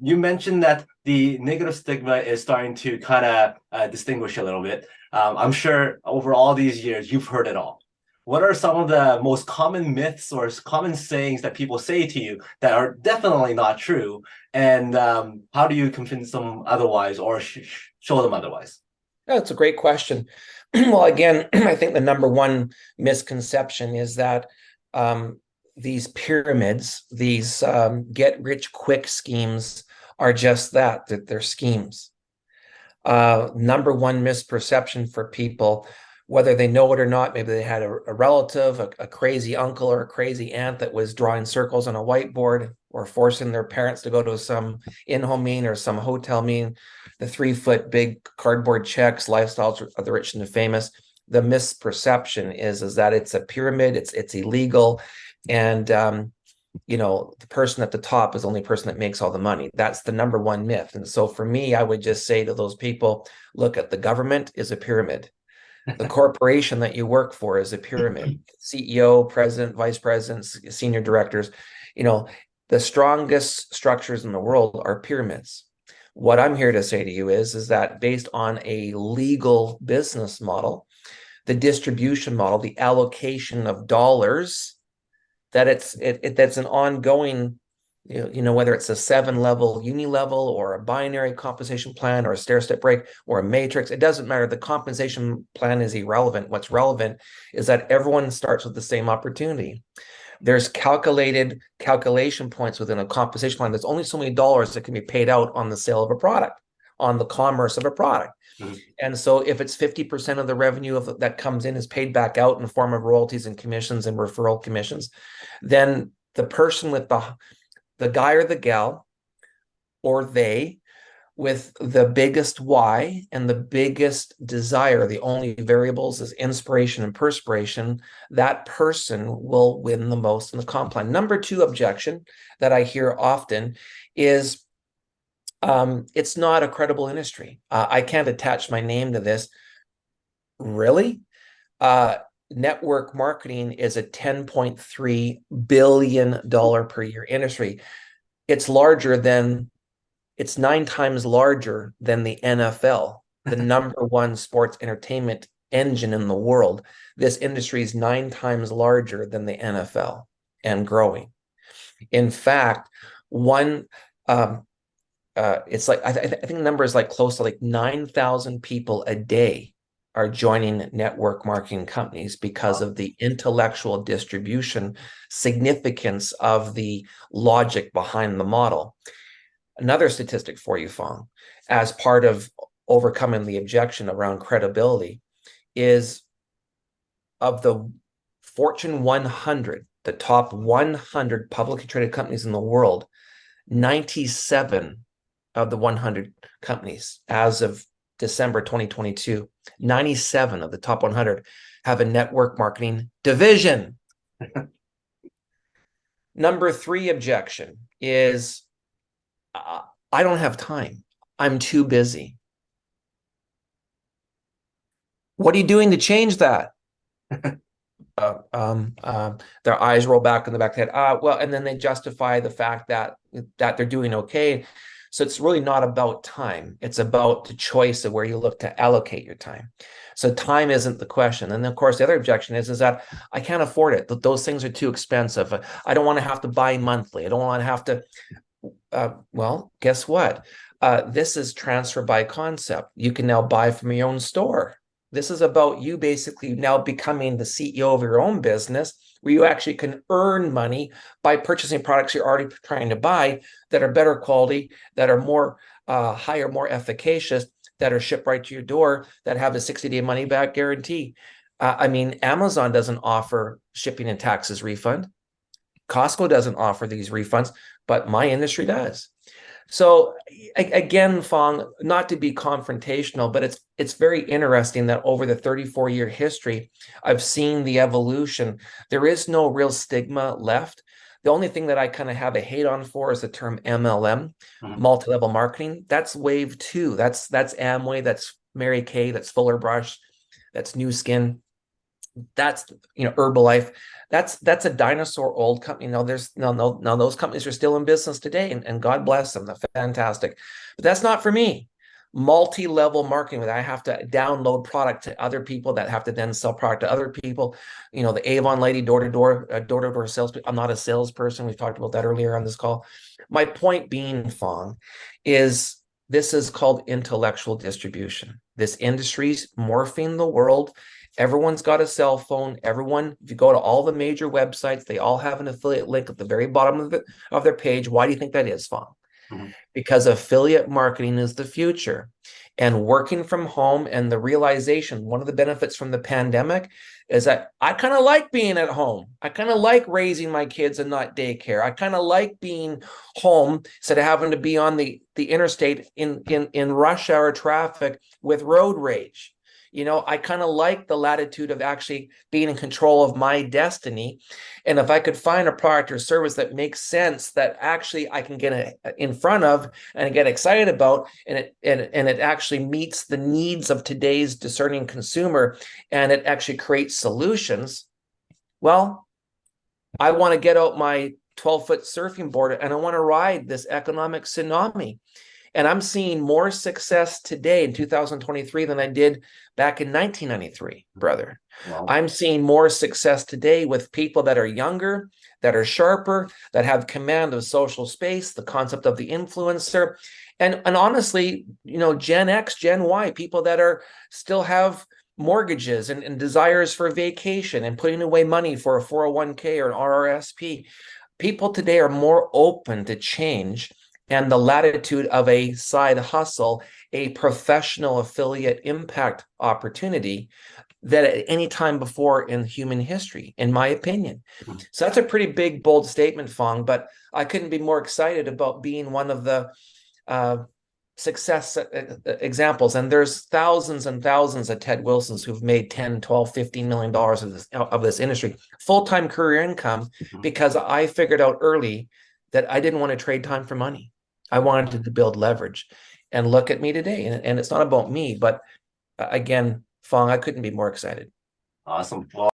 you mentioned that the negative stigma is starting to kind of distinguish a little bit. I'm sure over all these years, you've heard it all. What are some of the most common myths or common sayings that people say to you that are definitely not true? And how do you convince them otherwise or show them otherwise? That's a great question. Well, again, I think the number one misconception is that these pyramids, these get-rich-quick schemes are just that they're schemes. Number one misperception for people, whether they know it or not, maybe they had a relative, a crazy uncle or a crazy aunt that was drawing circles on a whiteboard or forcing their parents to go to some in-home meeting or some hotel meeting, the 3-foot big cardboard checks, lifestyles of the rich and the famous. The misperception is that it's a pyramid, it's illegal, and the person at the top is the only person that makes all the money. That's the number one myth. And so for me, I would just say to those people, look, at the government is a pyramid. The corporation that you work for is a pyramid. CEO, president, vice presidents, senior directors, the strongest structures in the world are pyramids. What I'm here to say to you is that based on a legal business model, the distribution model, the allocation of dollars, that's an ongoing, whether it's a 7-level uni-level or a binary compensation plan or a stair-step break or a matrix, it doesn't matter. The compensation plan is irrelevant. What's relevant is that everyone starts with the same opportunity. There's calculation points within a compensation plan. There's only so many dollars that can be paid out on the sale of a product, on the commerce of a product. Mm-hmm. And so if it's 50% of the revenue that comes in is paid back out in the form of royalties and commissions and referral commissions, then the person with the guy or the gal, or they, with the biggest why and the biggest desire, the only variables is inspiration and perspiration, that person will win the most in the comp plan. Number two objection that I hear often is it's not a credible industry. I can't attach my name to this. Really? Network marketing is a $10.3 billion per year industry. It's 9 times larger than the NFL, the number one sports entertainment engine in the world. This industry is 9 times larger than the NFL and growing. In fact, it's like I think the number is like close to like 9,000 people a day are joining network marketing companies because of the intellectual distribution significance of the logic behind the model. Another statistic for you, Fong, as part of overcoming the objection around credibility, is of the Fortune 100, the top 100 publicly traded companies in the world, 97 of the 100 companies as of December 2022, 97 of the top 100 have a network marketing division. Number three objection is, I don't have time. I'm too busy. What are you doing to change that? Their eyes roll back in the back of the head. Well, and then they justify the fact that they're doing okay. So it's really not about time. It's about the choice of where you look to allocate your time. So time isn't the question. And then, of course, the other objection is that I can't afford it. Those things are too expensive. I don't want to have to buy monthly. I don't want to have to. Well, guess what? This is transfer by concept. You can now buy from your own store. This is about you basically now becoming the CEO of your own business, where you actually can earn money by purchasing products you're already trying to buy that are better quality, that are more higher, more efficacious, that are shipped right to your door, that have a 60-day money-back guarantee. Amazon doesn't offer shipping and taxes refund. Costco doesn't offer these refunds, but my industry does. So again, Fong, not to be confrontational, but it's very interesting that over the 34-year history, I've seen the evolution. There is no real stigma left. The only thing that I kind of have a hate on for is the term MLM, multi-level marketing. That's wave 2. That's Amway, that's Mary Kay, that's Fuller Brush, that's New Skin. That's, Herbalife. That's a dinosaur old company. There's no, those companies are still in business today, and God bless them. They're fantastic. But that's not for me. Multi-level marketing, where I have to download product to other people that have to then sell product to other people. The Avon lady, door-to-door sales. I'm not a salesperson. We've talked about that earlier on this call. My point being, Fong, is this is called intellectual distribution. This industry's morphing the world. Everyone's got a cell phone. Everyone, if you go to all the major websites, they all have an affiliate link at the very bottom of their page. Why do you think that is, Fong? Mhm. Because affiliate marketing is the future. And working from home, and the realization, one of the benefits from the pandemic is that I kind of like being at home. I kind of like raising my kids and not daycare. I kind of like being home instead of having to be on the interstate in rush hour traffic with road rage. I kind of like the latitude of actually being in control of my destiny. And if I could find a product or service that makes sense, that actually I can get in front of and get excited about, and it actually meets the needs of today's discerning consumer, and it actually creates solutions, well, I want to get out my 12-foot surfing board and I want to ride this economic tsunami. And I'm seeing more success today in 2023 than I did back in 1993, brother. Wow. I'm seeing more success today with people that are younger, that are sharper, that have command of social space, the concept of the influencer. And honestly, Gen X, Gen Y, people that are still have mortgages and desires for vacation and putting away money for a 401k or an RRSP. People today are more open to change and the latitude of a side hustle, a professional affiliate impact opportunity that at any time before in human history, in my opinion. So that's a pretty big, bold statement, Fong, but I couldn't be more excited about being one of the success examples. And there's thousands and thousands of Ted Wilsons who've made 10, 12, $15 million of this industry, full-time career income, because I figured out early that I didn't want to trade time for money. I wanted to build leverage. And look at me today. And it's not about me, but again, Fong, I couldn't be more excited. Awesome. Well,